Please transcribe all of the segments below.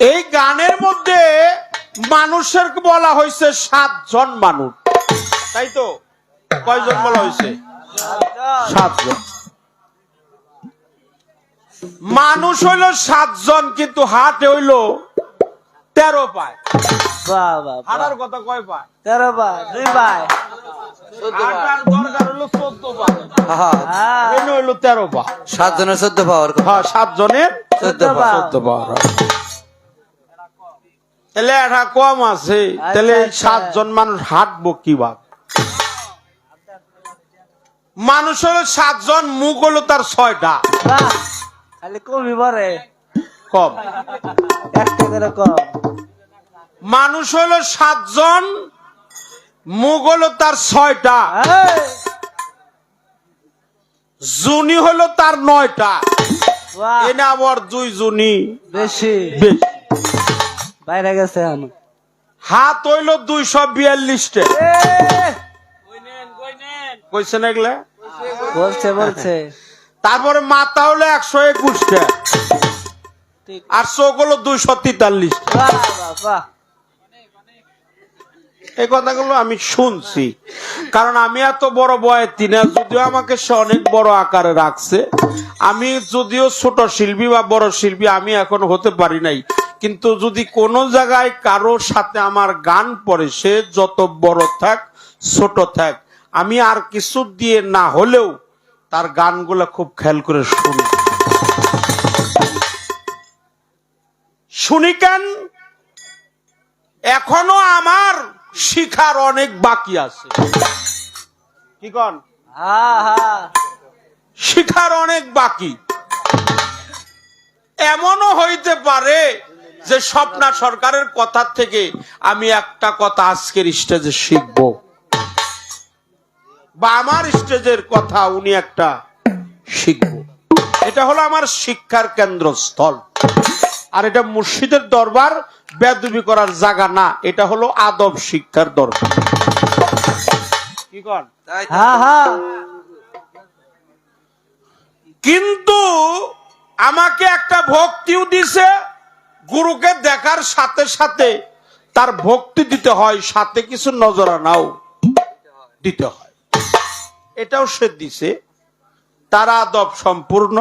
এই গানের মধ্যে মানুষের বলা হয়েছে 7 জন মানুষ, তাই তো? কয়জন বলা হয়েছে? 7 জন। মানুষ হইল 7 জন, কিন্তু হাটে হইল 13 পায়। হাটার কথা কয় পায়? 13 পায়, 2 পায়। হাটার দরকার হইল 14 পায়। এনে হইল 13 পায়। 7 জনের 14 পাওয়ার। হ্যাঁ, 7 জনের 14 পাওয়ার। তাহলে এটা কম আছে। তাহলে 7 জন মানুষ হাঁটবো কিভাবে? মানুষ হলো 7 জন, মুখ হলো তার 6টা। খালি কমই পরে, কম। একটা করে কম। মানুষ হলো 7 জন, মুখ হলো তার 6টা। জুনি হলো তার 9টা। এনে আবার 2 জুনি বেশি বেশি। বাইরে গেছে এখন। হাত হইল 242টা। কইছেন এগুলা? বলছে তারপরে মাথা হলো 121টা, আর চোখ হলো 243টা। এই কথাগুলো আমি শুনছি, কারণ আমি এত বড় বয়সী না, যদিও আমাকে সে অনেক বড় আকারে রাখছে। আমি যদিও ছোট শিল্পী বা বড় শিল্পী আমি এখন হতে পারি নাই, কিন্তু যদি কোনো জায়গায় কারোর সাথে আমার গান পড়ে, সে যত বড় থাক ছোট থাক, আমি আর কিছু দিয়ে না হলেও তার গানগুলো খুব খেয়াল করে শুনি কেন? এখনো আমার শিখার অনেক বাকি আছে। কি কন? শিখার অনেক বাকি। এমনও হইতে পারে যে স্বপ্না সরকারের কথা থেকে আমি একটা কথা আজকের স্টেজে শিখব, বা আমার স্টেজের কথা উনি একটা শিখব। এটা হলো আমার শিক্ষার কেন্দ্রস্থল। আর এটা মুর্শিদের দরবার, বেয়াদবি করার জায়গা না। এটা হলো আদব শিক্ষার দরবার। কি কন? কিন্তু আমাকে একটা ভক্তিও দিছে। গুরুকে দেখার সাথে সাথে তার ভক্তি দিতে হয়, সাথে কিছু নজরানাও দিতে হয়। এটাও সে দিছে। তার আদব সম্পূর্ণ।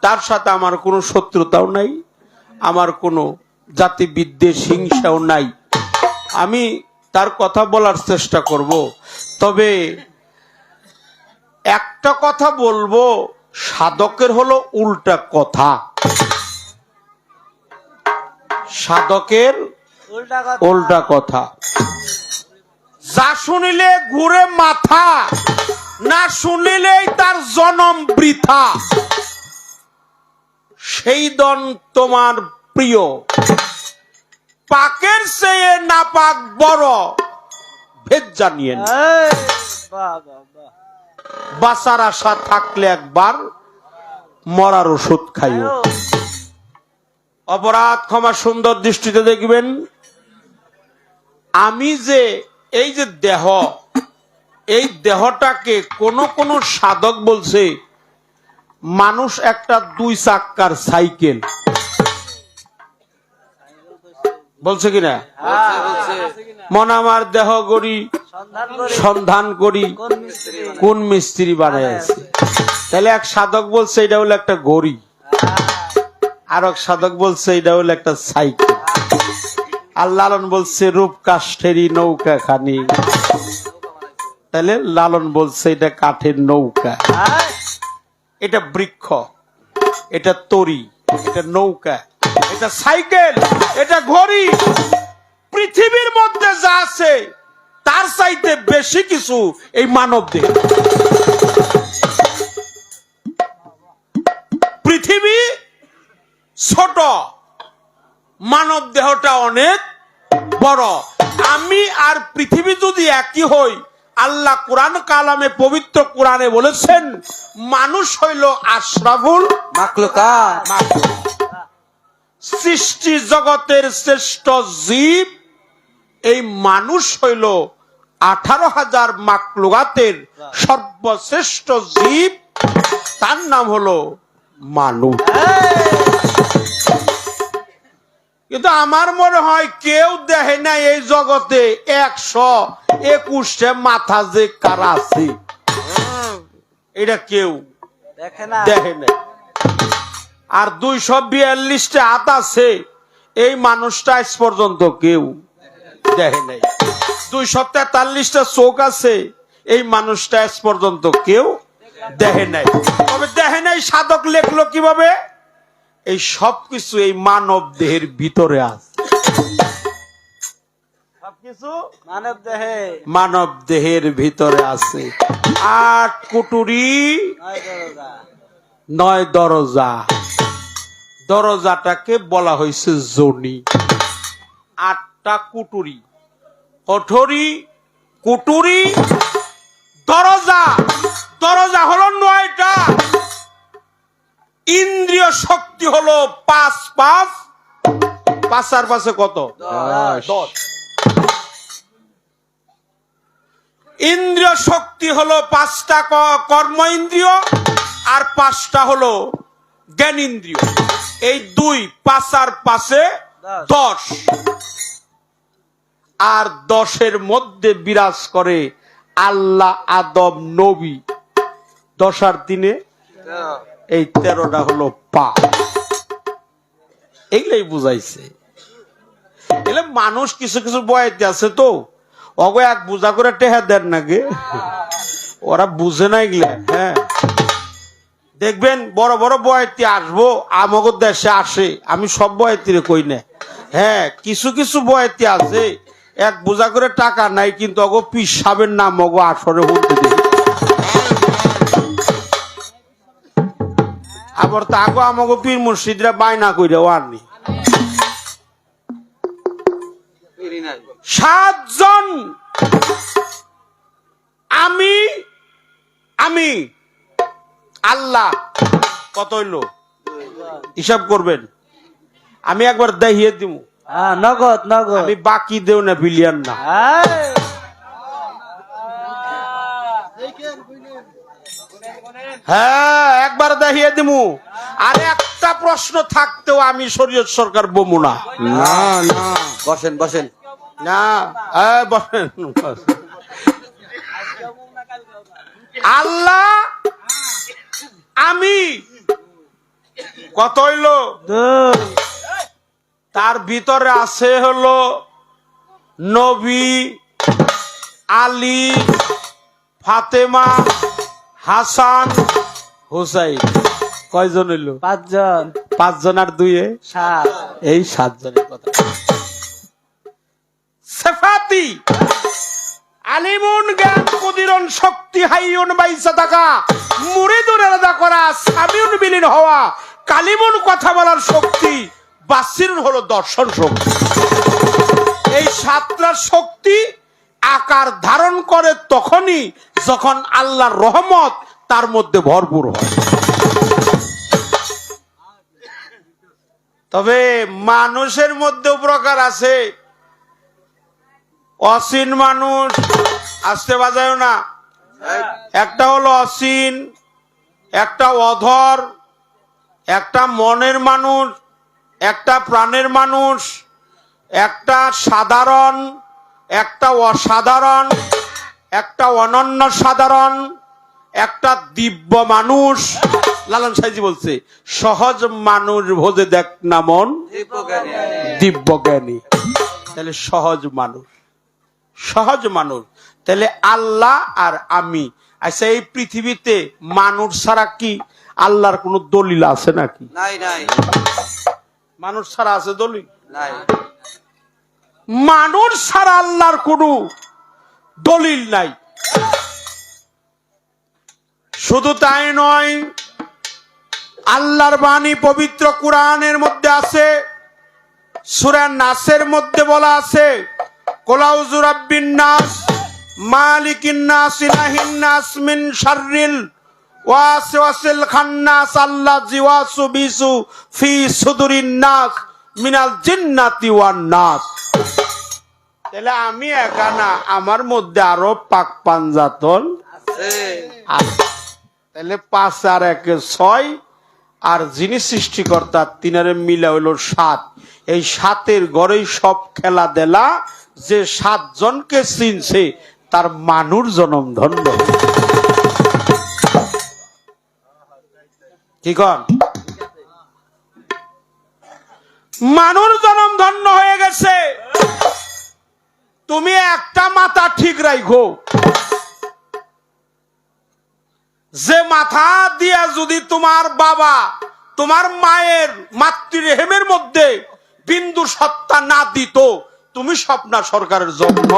তার সাথে আমার কোনো শত্রুতাও নাই, আমার কোনো জাতি বিদ্বেষ হিংসাও নাই। আমি তার কথা বলার চেষ্টা করব। তবে একটা কথা বলবো, সাধকের হলো উল্টা কথা। সাধকের উল্টা কথা। যা শুনিলে ঘুরে মাথা, না শুনিলেই তার জনম বৃথা। সেই দন তোমার প্রিয়, পাকের চেয়ে না পাক বড়, ভেদ জানিয়েন। বাঁচার আশা থাকলে একবার মরার ওষুধ খাইও। অপরাধ ক্ষমা সুন্দর দৃষ্টিতে দেখবেন। আমি যে এই যে দেহ, এই দেহটাকে কোন কোন সাধক বলছে মানুষ একটা 2 চাক্কার সাইকেল। বলছে কিনা? মন আমার দেহ গড়ি সন্ধান করি কোন মিস্ত্রি বানাইছে। তাহলে এক সাধক বলছে এটা হলো একটা গড়ি, আর এক সাধক বলছে এটা হলো একটা সাইকেল। আর লালন বলছে রূপ কাষ্ঠেরই নৌকা খানি। তাহলে লালন বলছে এটা কাঠের নৌকা। এটা বৃক্ষ, এটা তরি, এটা নৌকা, এটা সাইকেল, এটা ঘড়ি। পৃথিবীর মধ্যে যা আছে তার চাইতে বেশি কিছু এই মানব দেহ। পৃথিবী ছোট, মানব দেহটা অনেক বড়। আমি আর পৃথিবী যদি একই হই, আল্লাহ কোরআন কালামে পবিত্র কোরআনে বলেছেন মানুষ হইল আশরাফুল মাখলুকাত, সৃষ্টি জগতের শ্রেষ্ঠ জীব। এই মানুষ হইল 18,000 মাখলুকাতের সর্বশ্রেষ্ঠ জীব। তার নাম হলো মানুষ। কিন্তু আমার মনে হয় কেউ দেখে না এই জগতে 121 মাথা যে কার আছে এটা কেউ দেখে না দেখে না। আর 242 হাত আছে এই মানুষটা আজ পর্যন্ত কেউ দেখে নাই। 243 চোখ আছে এই মানুষটা আজ পর্যন্ত কেউ দেখে নাই। তবে দেখে নাই সাধক লেখলো কিভাবে? এই সবকিছু এই মানব দেহের ভিতরে আছে। সবকিছু মানব দেহে মানব দেহের ভিতরে আছে। 8 কুটুরি 9 দরজা। দরজাটাকে বলা হয়েছে যোনি। 8টা কুটুরি, কঠোরি, কুটুরি, দরজা। দরজা হলো 9টা। ইন্দ্রিয় শক্তি হলো 5 5 5 আর 5 কত? 10। ইন্দ্রিয় শক্তি হলো 5টা কর্ম ইন্দ্রিয় আর 5টা হলো জ্ঞান ইন্দ্রিয়। এই 2 5 আর 5 10 আর 10-এর মধ্যে বিরাজ করে আল্লাহ, আদম, নবী। 10 আর 3 এই 13টা হলো পা। এইগুলাই বুঝাইছে। এলে মানুষ কিছু কিছু বয়াতে আছে তো অগো এক বুঝা করে টেহা দেন নাকি ওরা বুঝে না এগুলা। হ্যাঁ দেখবেন বড় বড় বয়াতি আসবো আমাগো দেশে আসে, আমি সব বয়াতিরে কই না। হ্যাঁ কিছু কিছু বয়াতি আছে এক বুঝা করে টাকা নাই কিন্তু অগো পিসাবের নাম অগো আসরে হতে দেখি। আবার তাগো আমাগো পীর মুর্শিদরা বায়না কইরা আননি। 7 জন আমি আল্লাহ কত হইল হিসাব করবেন। আমি একবার দেখিয়ে দিব। নগদ নগদ আমি বাকি দেও না, বিলিয়ন না। হ্যাঁ একবার দেখিয়ে দিব। আর একটা প্রশ্ন থাকতেও আমি শরীয়ত সরকার বমু না। না না বসেন বসেন না বলেন আল্লাহ আমি কত হইল? তার ভিতরে আছে হলো নবী, আলী, ফাতেমা, হাসান, হুসাইন। কয়জন হইল? 5 জন। 5 জন আর 2 7। এই 7 জনের কথা। সেফাতি আলিমুন জ্ঞান কুদিরন শক্তি হাইয়ুন বাইসা থাকা মুরিদুন আলাদা করা সামিউন বিলীন হওয়া কালিমুন কথা বলার শক্তি বাসিরুন হলো দর্শন শক্তি। এই 7টা শক্তি আকার ধারণ করে তখনই যখন আল্লাহর রহমত তার মধ্যে ভরপুর হয়। তবে মানুষের মধ্যেও প্রকার আছে। অসীন মানুষ, আসতে বাজায় না। একটা হলো অসীন, একটা অধর, একটা মনের মানুষ, একটা প্রাণের মানুষ, একটা সাধারণ, একটা অসাধারণ, একটা অনন্য সাধারণ, একটা দিব্য মানুষ। লালন সাইজি বলছে সহজ মানুষ ভোজে দেখ না মন দিব্য জ্ঞানী। তাহলে সহজ মানুষ, সহজ মানুষ। তাহলে আল্লাহ আর আমি। আচ্ছা এই পৃথিবীতে মানুষ ছাড়া কি আল্লাহর কোন দলিল আছে নাকি? নাই নাই মানুষ ছাড়া আছে দলিল? নাই। মানুষ ছাড়া আল্লাহর কোন দলিল নাই। শুধু তাই নয়, আল্লাহর বাণী পবিত্র কুরআনের মধ্যে আছে। সূরা নাসের মধ্যে বলা আছে কুলাউযু রাব্বিন নাস মালিকিন নাস ইলাহিন নাস মিন শাররিল ওয়াসওয়াসিল খান্নাস আল্লাযী ওয়াসবিসু ফি সুদুরিন নাস মিনাল জিন্নাতি ওয়ান নাস। তাহলে আমি একা না, আমার মধ্যে আরো পাক পাঞ্জাতন আছে। তাহলে 5 আর 1 6 আর যিনি সৃষ্টিকর্তা তিনারে মিলা হইল 7। এই 7-এর গড়েই সব খেলা দেলা। যে 7 জনকে চিনছে তার মানুর জনম ধন্য। কি কন? মানুর জনম ধন্য হয়ে গেছে। তুমি একটা মাথা ঠিক রাখো, যে মাথা দিয়া যদি তোমার বাবা তোমার মায়ের মাতৃরেহেমের মধ্যে বিন্দু সত্তা না দিত, তুমি স্বপ্না সরকারের জন্ম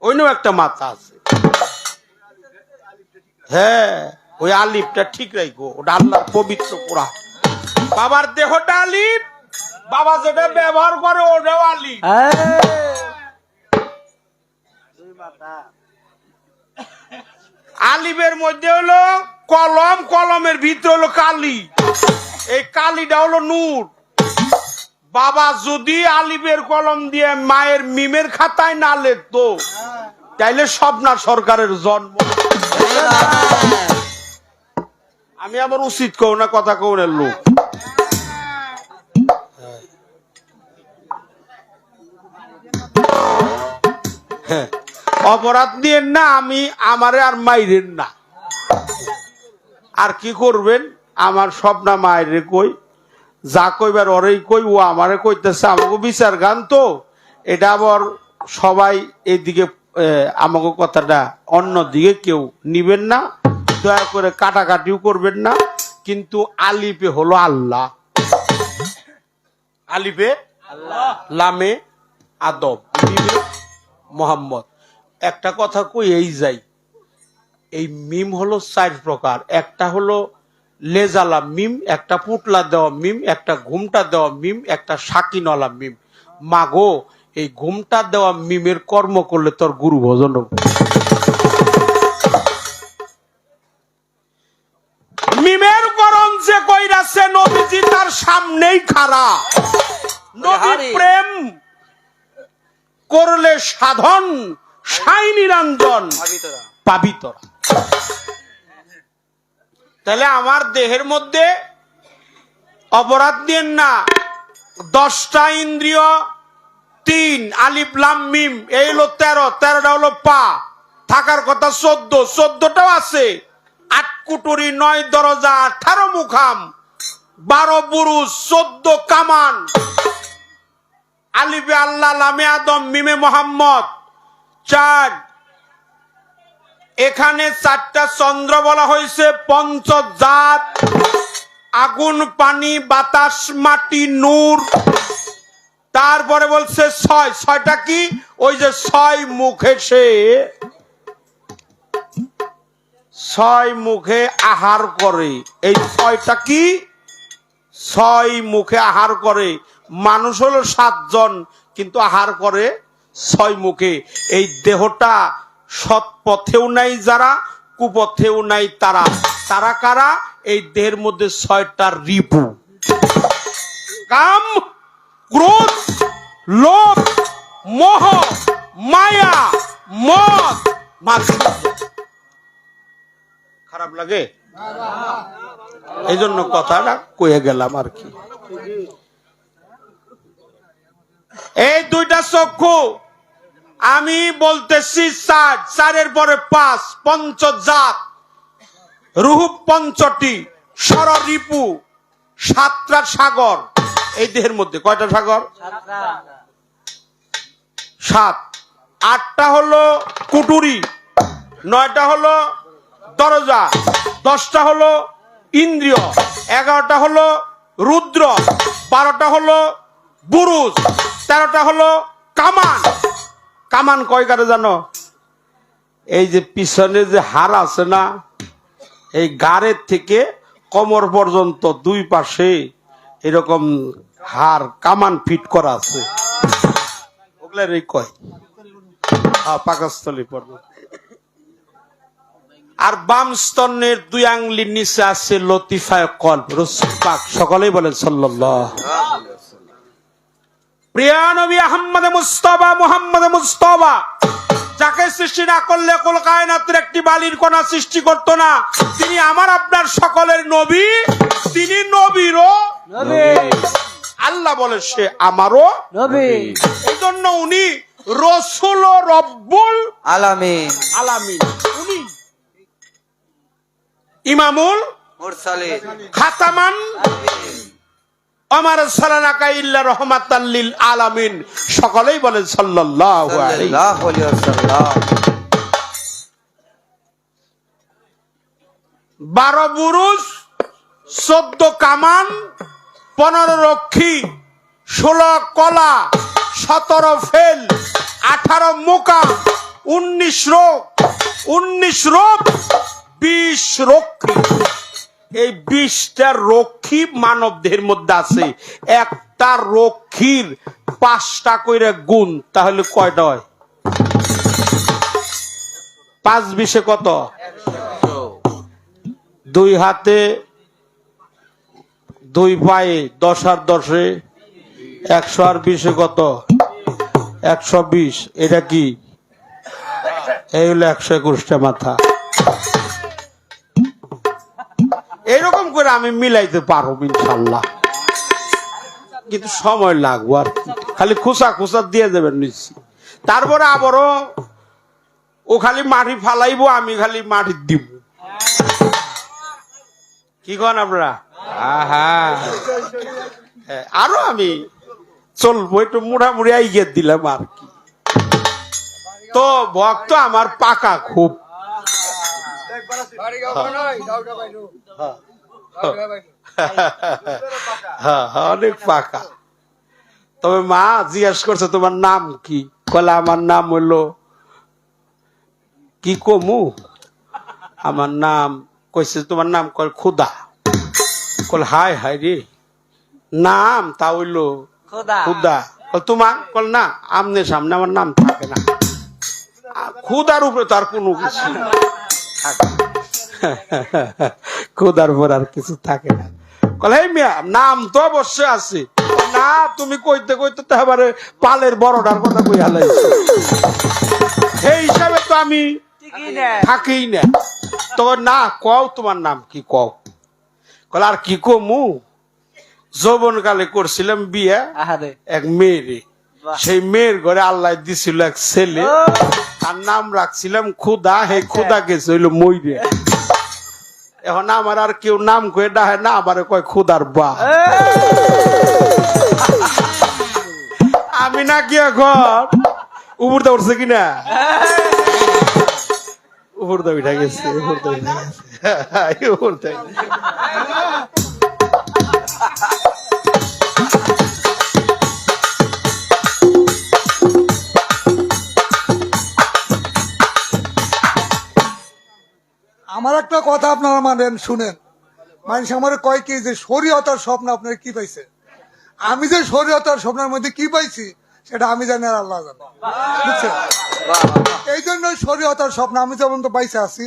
অন্য একটা মাথা আছে। হ্যাঁ, ওই আলিফটা ঠিক রাখো, ওটা আল্লাহর পবিত্র কোরআন। বাবার দেহটা আলিফ, বাবা যেটা ব্যবহার করে ওটাও আলিফ। আলিফের মধ্যে হলো কলম, কলমের ভিতরে হলো কালি, এই কালিটা হলো নূর। বাবা যদি আলিফের কলম দিয়ে মায়ের মিমের খাতায় না লিখতো, তাইলে স্বপ্না সরকারের জন্ম। আমি আবার উচিত কও না, কথা কৌনের লোক। হ্যাঁ, অপরাধ দিয়েন না, আমি আমারে আর মাইরেন না। আর কি করবেন? আমার স্বপ্না মায়ের কই, যা কইবার ওরেই কই, ও আমারে কইতেছে। আমাকে বিচার গান তো, এটা আবার সবাই এইদিকে আমাকে কথাটা অন্যদিকে কেউ নিবেন না, দয়া করে কাটাকাটিও করবেন না। কিন্তু আলিফে হলো আল্লাহ, আলিফে লামে আদম, মিমে মোহাম্মদ। একটা কথা কই এই যাই, এই মিম হলো 4 প্রকার। একটা হলো লেজালা মিম, একটা পুটলা দেওয়া মিম, একটা ঘুমটা দেওয়া মিম, একটা সাকিনওয়ালা মিম। মাগো, এই ঘুমটা দেওয়া মিমের কর্ম করলে তোর গুরু ভজন হবে। মিমের করণ যে কইরাছে নবীজি তার সামনেই খাড়া। নবী প্রেম করলে সাধন, সাই নিরঞ্জন পাবি তোরা। তাহলে আমার দেহের মধ্যে অপরাধ দিয়েন না। 10টা ইন্দ্রিয়, 3 আলিফ লাম মিম, এই হলো 13, 13টা হলো পা, থাকার কথা 14, 14টাও আছে। 8 কুটুরি, 9 দরজা, 18 মুখাম, 12 বুরুজ, 14 কামান। আলিফে আল্লাহ, লামে আদম, মিমে মোহাম্মদ 4। এখানে 4টা চন্দ্র বলা হয়েছে, পঞ্চজাত, আগুন, পানি, বাতাস, মাটি, নূর। তারপরে বলছে 6টা কি? ওই যে 6 মুখে, সে 6 মুখে আহার করে। এই 6টা কি? 6 মুখে আহার করে। মানুষ হলো 7 জন, কিন্তু আহার করে 6 মুখে। এই দেহটা সৎ পথেও নাই যারা, কুপথেও নাই তারা। তারা কারা? এই দেহের মধ্যে 6টা রিপু, কাম, ক্রোধ, লোভ, মোহ, মায়া, মদ, মাৎসর্য। খারাপ লাগে? এই জন্য কথাটা কয়ে গেলাম আর কি। এই 2টা চক্ষু আমি বলতেছি 4, 4-এর পরে 5, পঞ্চজাত, রূহ 5টি, ষড়রিপু, 7টা সাগর। এই দেহের মধ্যে কয়টা সাগর? 7। 8টা হলো কুটুরি, 9টা হলো দরজা, 10টা হলো ইন্দ্রিয়, 11টা হলো রুদ্র, 12টা হলো বুরুজ, 13টা হলো কামান। কামান কয়কারে জানো? এই যে পিছনে যে হাড় আছে না, এই গাড়ের থেকে কোমর পর্যন্ত 2 পাশে এরকম হাড়, কামান ফিট করা আছে, ওগুলার এই কয় পাকস্থলী পর্যন্ত। আর বাম স্তনের 2 আঙ্গুলির নিচে আছে লতিফায়ে কলব, রাসূল পাক সকলেই বলেন সাল্লাল্লাহু। প্রিয় নবী আহমদ মুস্তাফা, মুহাম্মদ মুস্তাফা যাকে সৃষ্টি না করলে কুল কায়নাতের একটি বালির কণা সৃষ্টি করতো না, তিনি আমার আপনার সকলের নবী, তিনি নবীরও নবী আল্লাহ বলে সে আমারও নবী এই জন্য উনি রসুল ও রব্বুল আলামিন আলামিন, উনি ইমামুল মুরসালিন খাতামান আমার সালানাকা ইল্লা রহমাতাল লিল আলামিন। সকলেই বলেন সাল্লাল্লাহু আলাইহি। সাল্লাল্লাহু আলাইহি ওয়াসাল্লাম। 12 বুরুজ, 14 কামান, 15 রক্ষী, 16 কলা, 17 ফেল, 18 মোকা, 19 রোগ, 19 রোগ, 20 রক্ষী। এই 20টা রক্ষী মানব দেহের মধ্যে আছে। একটা রক্ষীর 5টা কইরা গুণ, তাহলে কয়টা হয়? 5 20 কত? 2 হাতে 2 পায়ে 10 আর 10 100 আর 20 কত? 120। এটা কি? এই হলো 121টা মাথা। এরকম করে আমি মিলাইতে পারবো ইনশাল্লাহ, কিন্তু সময় লাগবে আর কি। খালি খুসা খুসা দিয়ে দেবেন নিচ্ছি, তারপরে আবারও ও খালি মাটি ফালাইবো, আমি খালি মাটি দিব। কি কন আপনারা? আরো আমি চলবো, একটু মুড়ামুড়ি আইগিয়ে দিলাম আর কি। তো ভক্ত আমার পাকা খুব, অনেক পাকা। তবে মা জিজ্ঞাসা করছে তোমার নাম কি? কলে আমার নাম হইলো কি কমু, আমার নাম কইছে তোমার নাম কল খুদা। কল হাই হাই রে নাম, তা হইলো খোদা খুদা। তোমার কল না, আমনে সামনে আমার নাম থাকে না, খুদার উপরে তো আর কোনো কিছু খুদার উপর আর কিছু থাকে না। কল হে মিয়া নাম তো অবশ্যই আছে। না তুমি কইতে কইতে তো এবারে পালের বড়টার কথা কই হালাইছো, সেই হিসাবে তো আমি থাকি না। তো না কও তোমার নাম কি কও। কল আর কি কমু, যৌবন কালে করছিলাম বিয়ে আহারে এক মেয়েরে, সেই মেয়ের ঘরে আল্লাহ দিছিল এক ছেলে, তার নাম রাখছিলাম খুদা। হে খুদা গেছে হইলো মইরে। এখন আমার আর কেউ নাম কয়ে ডাহে না, আমারে কয় খুদার বা। আমি না কি এখন উপর দা উঠছে কিনা, উপর দা উঠা গেছে, উপর দা উঠা গেছে, উপর দা। আমার একটা কথা আপনারা মানেন, শুনেন। মানুষ আমার কয় কি যে শরীয়তার স্বপ্ন আপনার কি পাইছে? আমি যে শরীয়তার স্বপ্নের মধ্যে কি পাইছি সেটা আমি জানি আর আল্লাহ জানে, বুঝছেন? এই জন্য শরীয়তার স্বপ্ন আমি যেমন তো পাইছে আছি,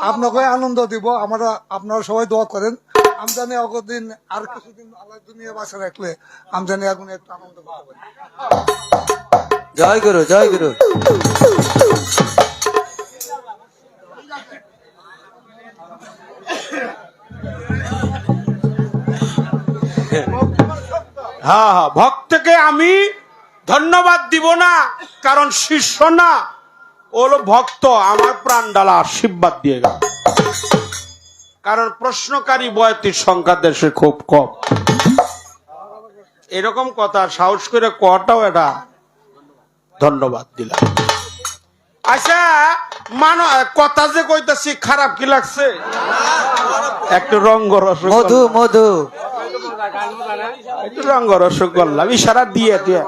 আপনাকে আনন্দ দিব। আমরা আপনারা সবাই দোয়া করেন, আমি জানি অগদিন আর কিছুদিন আল্লাহ দুনিয়া বাঁচা রাখলে আমি জানি এখন একটু আনন্দ করতে পারি। জয় গুরু, জয় গুরু। হ্যাঁ হ্যাঁ, ভক্তকে আমি ধন্যবাদ দিব না, কারণ শিষ্য না, ওলো ভক্ত। আমার প্রাণ ডালা আশীর্বাদ দিয়ে গেল, কারণ প্রশ্নকারী বয়তির সংখ্যা দেশে খুব কম। এরকম কথা সাহস করে কটাও এটা ধন্যবাদ দিলাম। আচ্ছা কথা যে কইতাছি খারাপ কি লাগছে? একটু রঙ্গরস মধু মধু একটু রঙ্গরস করলাম, ইশারা দিয়ে দিয়ে।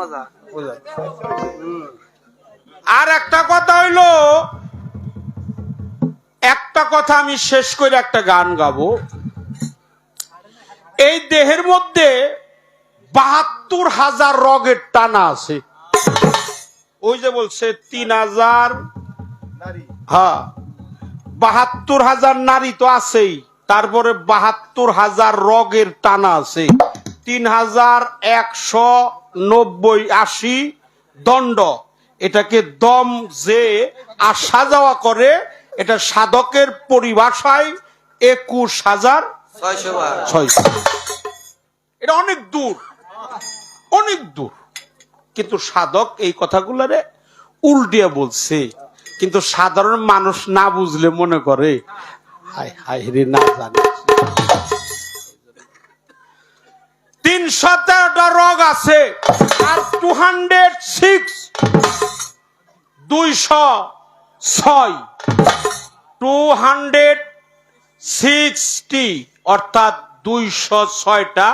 আর একটা কথা হইলো, একটা কথা আমি শেষ করে একটা গান গাবো। এই দেহের মধ্যে ৭২,০০০ রগের টানা আছে। ওই যে বলছে ৩,০০০, হ্যাঁ ৭২,০০০ নারী তো আছেই, তারপরে ৭২,০০০ রগের টানা আছে। ৩,১৯০ ৮০ দণ্ড, এটাকে দম যে আসা যাওয়া করে, এটা সাধকের পরিভাষায় 21,600 বার। এটা অনেক দূর, অনেক দূর। কিন্তু সাধক এই কথাগুলারে উল্টিয়ে বলছে, কিন্তু সাধারণ মানুষ না বুঝলে মনে করে হায় হায় রে, না জানে। 313টা রোগ আছে, আর 206 260 অর্থাৎ 206টা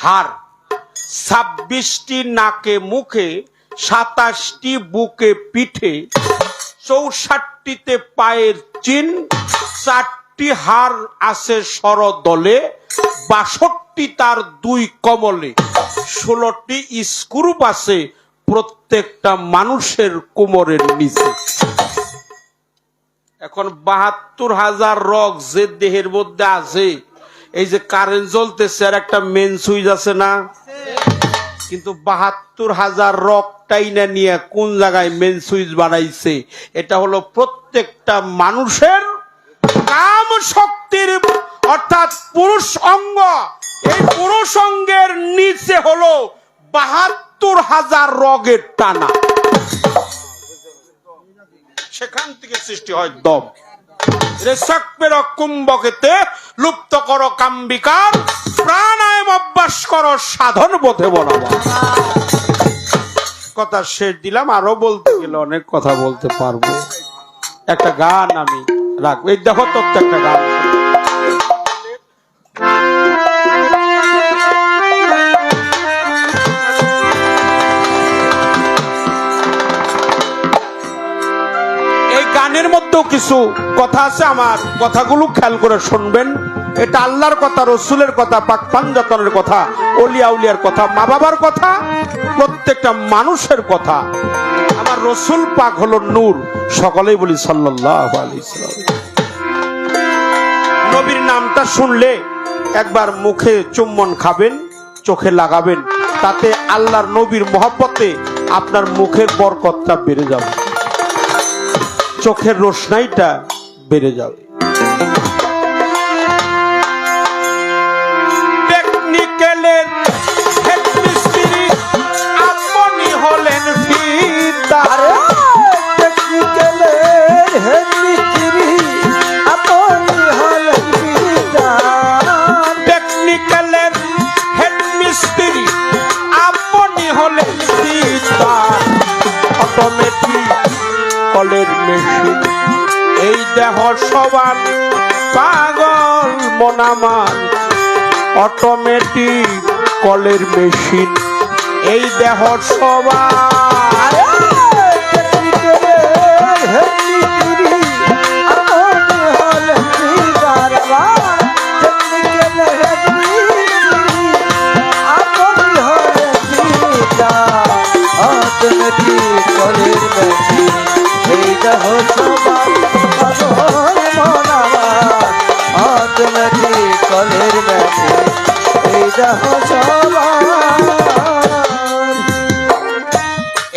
হাড়, 26টি নাকে মুখে, 27টি বুকে পিঠে, 64টিতে পায়ের চিন, 4টি হাড় আছে সরদলে, 62টি তার 2 কমলে, 16টি স্ক্রুপ আছে প্রত্যেকটা মানুষের কোমরের নিচে। এখন 72,000 রগ যে দেহের মধ্যে আছে, এই যে কারেন্ট জ্বলতেছে আর একটা মেন সুইচ আছে না, কিন্তু 72,000 রগটাই না নিয়ে কোন জায়গায় মেন সুইচ বানাইছে? এটা হলো প্রত্যেকটা মানুষের কাম শক্তির অর্থাৎ পুরুষ অঙ্গ। এই পুরুষ অঙ্গের নিচে হলো 72,000 রগের টানা, সেখান থেকে সৃষ্টি হয় দম। রেশাক্পের কুম্ভকেতে লুপ্ত করো কাম্বিকার, প্রাণায়াম অভ্যাস করো সাধন বোধে বলাবা। কথা শেষ দিলাম, আরো বলতে গেলে অনেক কথা বলতে পারবো। একটা গান আমি রাখবো, এই দেখো তো একটা গান। গানের মধ্যেও কিছু কথা আছে, আমার কথাগুলো খেয়াল করে শুনবেন। এটা আল্লাহর কথা, রসুলের কথা, পাক পাঞ্জাতনের কথা, ওলিয়া উলিয়ার কথা, মা বাবার কথা, প্রত্যেকটা মানুষের কথা। আমার রসুল পাক হলো নূর, সকলেই বলি সাল্লাল্লাহু আলাইহি সাল্লাম। নবীর নামটা শুনলে একবার মুখে চুম্বন খাবেন, চোখে লাগাবেন, তাতে আল্লাহর নবীর মহব্বতে আপনার মুখের বরকতটা বেড়ে যাবে, চোখের রোশনাইটা বেড়ে যাবে। টেকনিক্যালের হেড মিস্ত্রি আপনি হলেন ফিতা, টেকনিক্যালের হেড মিস্ত্রি আপনি হলেন ফিতা, টেকনিক্যালের হেড মিস্ত্রি আপনি হলেন ফিতা, অটোমেটিক কলের মেশিন এই দেহ সবার পাগল মন আমার, অটোমেটিক কলের মেশিন এই দেহ সবার।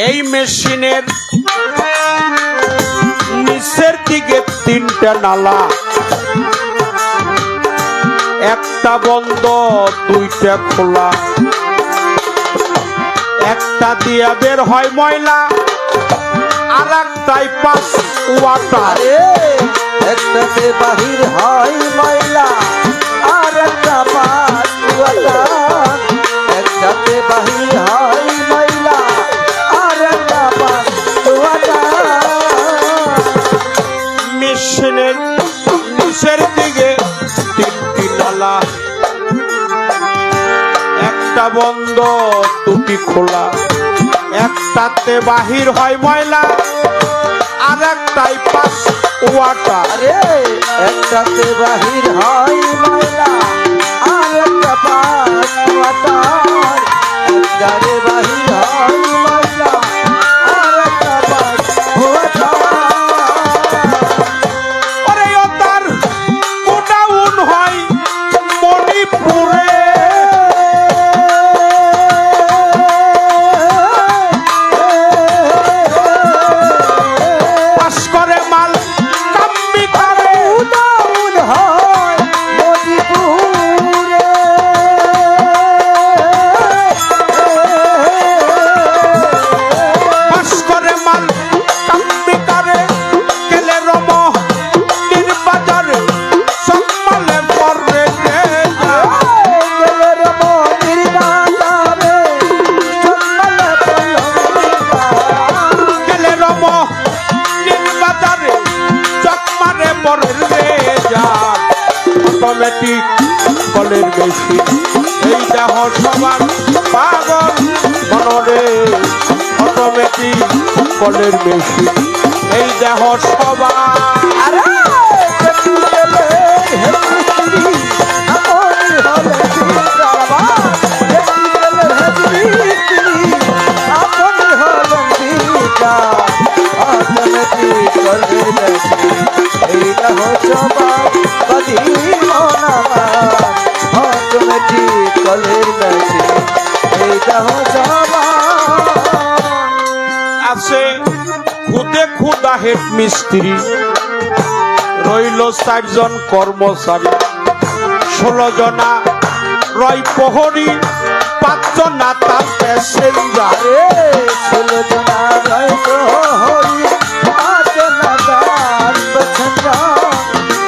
এই মেশিনের নিচের দিকে 3টা নালা, একটা বন্ধ 2টা খোলা, একটা দিয়া বের হয় ময়লা, আর একটাই পাস ওয়াটার। একটাতে বাহির হয় ময়লা আর একটা পাস ওয়াটার, একটাতে বাহির হয় ময়লা আর একটা পাস ওয়াটার। মেশিনের নিচের দিকে 3টি নালা, একটা বন্ধ 2টি খোলা, একটাতে বাহির হয় ময়লা আর একটাই পাস ওয়াটার। একটাতে বাহির হয় ময়লা আর একটা পাস ওয়াটার, একটাতে বাহির হয় ময়লা আর একটা পাস ওয়াটার। ওরে ও তার গোডাউন হয় মণিপুরে, মেশিন এই দেহ সবার পাগল মনরে অটোমেটিক কলের মেশিন এই দেহ সবার আরে প্র্যাকটিক্যালের হেড মিস্ত্রি আপনি হলেন বিকারবা প্র্যাকটিক্যালের হেড মিস্ত্রি আপনি হলেন বিকার অটোমেটিক কলের মেশিন এইটা হচ্ছে বাদি মনামা অটোমেটিক কলের মেশিন এইটা হচ্ছে আছে খুদে খুদা হেড মিস্ত্রি রইল 4 জন কর্মচারী 16 জনা রয় প্রহরী 5 জনা তার প্যাসেঞ্জার ষোলো জনা রয় প্রহরী 5 জনা তার প্যাসেঞ্জার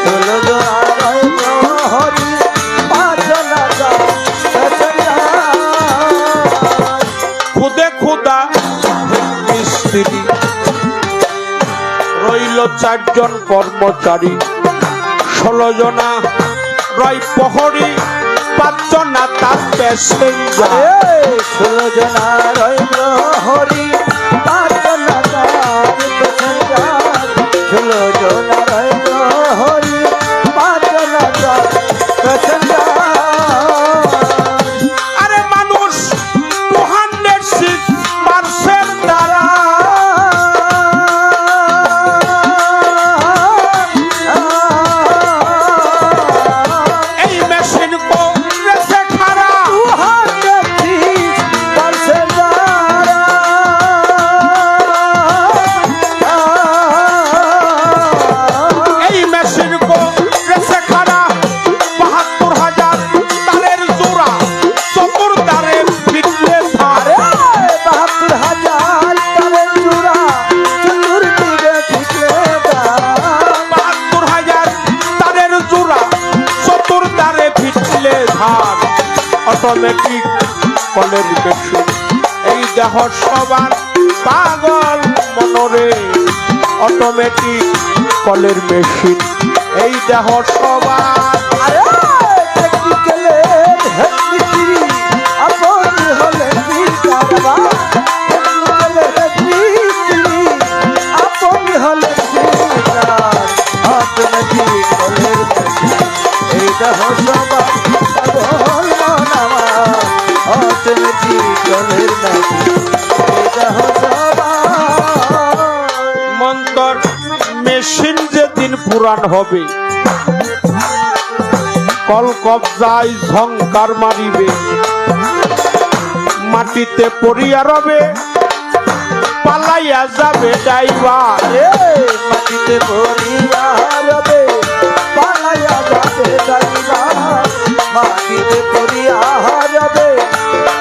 ষোলো জনা রয় প্রহরী 5 জনা তার প্যাসেঞ্জার খুদে খুদা হেড মিস্ত্রি রইল 4 জন কর্মচারী 16 জনা রয় প্রহরী 5 জনা তার প্যাসেঞ্জার ষোলো জনা রয় প্রহরী 5 জনা তার প্যাসেঞ্জার ষোলো জনা রয় প্রহরী 5 জনা তার প্যাসেঞ্জার আরে মানুষ 206% দ্বারা এই মেশিন করেছে খারাপ এই মেশিন করেছে খারাপ 72,000 তারের জোড়া চতুর তারে ফিটলে ধারে 72,000 তারের জোড়া চতুর্দিকে ফিটলে দাও 72,000 তারের জোড়া চতুর তারে ফিটলে ধার অটোমেটিক কলের মেশিন এই দেহ সবার পাগল মনরে অটোমেটিক কলের মেশিন এই দেহ সবার আরে প্র্যাকটিক্যালের হেড মিস্ত্রি আপনি হলেন বিকারবা প্র্যাকটিক্যালের হেড মিস্ত্রি আপনি হলেন বিকার অটোমেটিক কলের মেশিন এইটা হসবা পাগল মনামা অটোমেটিক কলের মেশিন এইটা হসবা মন্তর মেশিন যেদিন পুরান হবে কল কবজায় ঝংকার মারিবে মাটিতে পড়িয়া রবে পালাইয়া যাবে ড্রাইভার মাটিতে পড়িয়া রবে পালাইয়া যাবে ড্রাইভার মাটিতে পড়িয়া রবে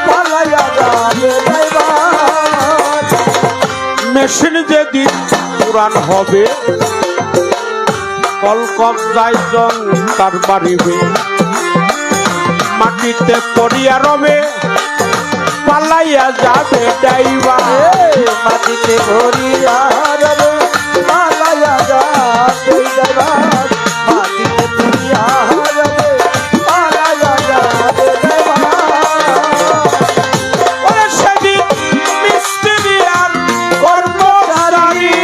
পালাইয়া যাবে ড্রাইভার মেশিন যেদিন পুরান হবে কল কবজায় ঝংকার মারিবে মাটিতে পড়িয়া রবে পালাইয়া যাবে ড্রাইভার মাটিতে পড়িয়া রবে পালাইয়া যাবে ড্রাইভার মাটিতে পড়িয়া রবে পালাইয়া যাবে ড্রাইভার ওরে সেদিন মিস্ত্রি আর কর্মচারী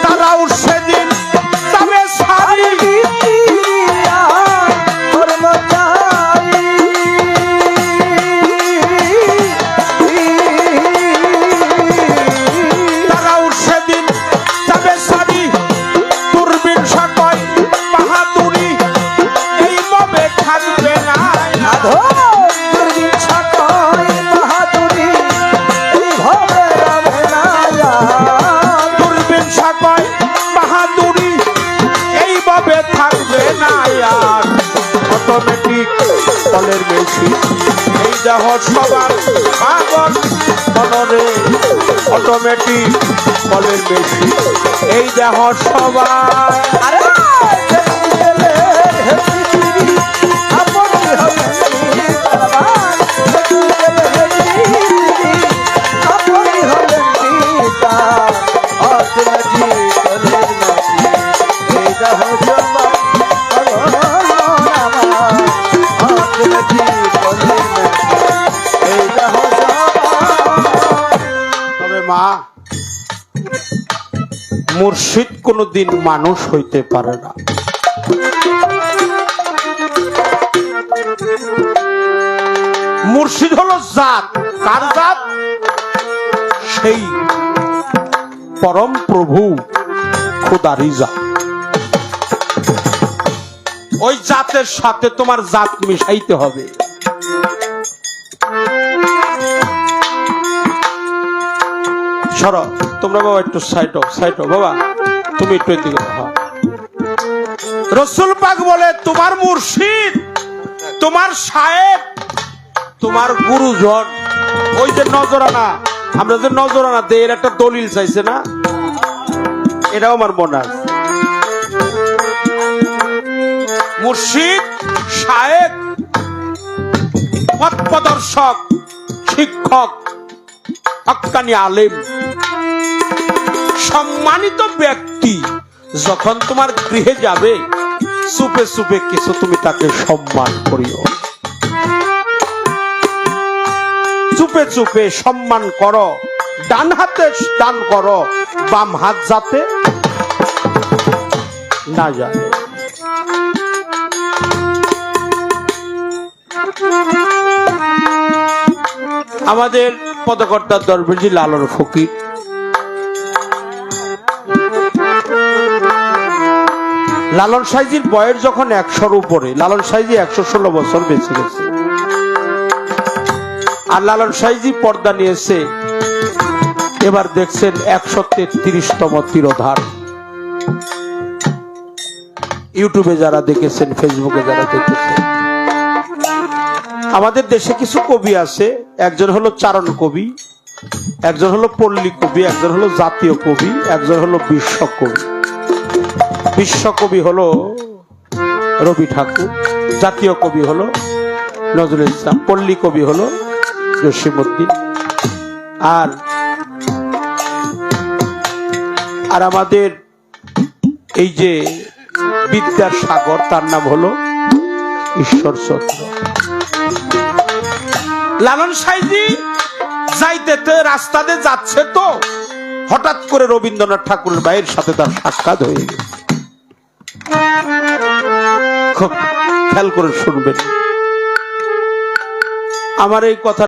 তারাও সেদিন যাবে সারি তারাও সেদিন যাবে সারি দূরবীন সকল বাহাদুরি এইভাবে থাকবে না দূরবীন সকল বাহাদুরি এইভাবে থাকবে না আর অটোমেটিক কলের মেশিন এই দেহ সবার পাগল মনরে অটোমেটিক কলের মেশিন এই দেহ সবার আপনি হলেন মুর্শিদ কোনদিন মানুষ হইতে পারে না। মুর্শিদ হলো জাত। কার জাত? সেই পরম প্রভু খোদারই জাত। ওই জাতের সাথে তোমার জাত মিশাইতে হবে। সরো তোমরা বাবা একটু সাইড হও বাবা, তুমি একটু এদিকে হও। রসুল পাক বলে তোমার মুর্শিদ, তোমার সাহেব, তোমার গুরুজন। ওই যে নজরানা, আমরা যে নজরানা দেই, এর একটা দলিল চাইছে না? এটাও আমার মনে আছে। মুর্শিদ, সাহেব, পথ প্রদর্শক, শিক্ষক, হক্কানি আলেম, সম্মানিত ব্যক্তি যখন তোমার গৃহে যাবে, চুপে চুপে কিছু তুমি তাকে সম্মান করিও। চুপে চুপে সম্মান করো। ডান হাতে দান করো, বাম হাত যাতে না জানে। আমাদের পদকর্তার দরবেশী লালন ফকির লালন সাইজির বয়স যখন 100-র উপরে, লালন সাইজি 116 বছর বেঁচে গেছে। আর লালন সাইজি পর্দা নিয়েছে, এবার দেখছেন 133তম তিরোধান। ইউটিউবে যারা দেখেছেন, ফেসবুকে যারা দেখেছেন, আমাদের দেশে কিছু কবি আছে। একজন হলো চারণ কবি, একজন হলো পল্লী কবি, একজন হলো জাতীয় কবি, একজন হলো বিশ্বকবি। বিশ্বকবি হলো রবি ঠাকুর, জাতীয় কবি হলো নজরুল ইসলাম, পল্লী কবি হলো জসিমউদ্দিন। আর আমাদের এই যে বিদ্যার সাগর, তার নাম হলো ঈশ্বরচন্দ্র। লালন সাইজি যাইতে রাস্তাতে যাচ্ছে, তো হঠাৎ করে রবীন্দ্রনাথ ঠাকুরের ভাইয়ের সাথে তার সাক্ষাৎ হয়ে গেছে। খুব খেয়াল করে শুনবেন আমার এই কথা।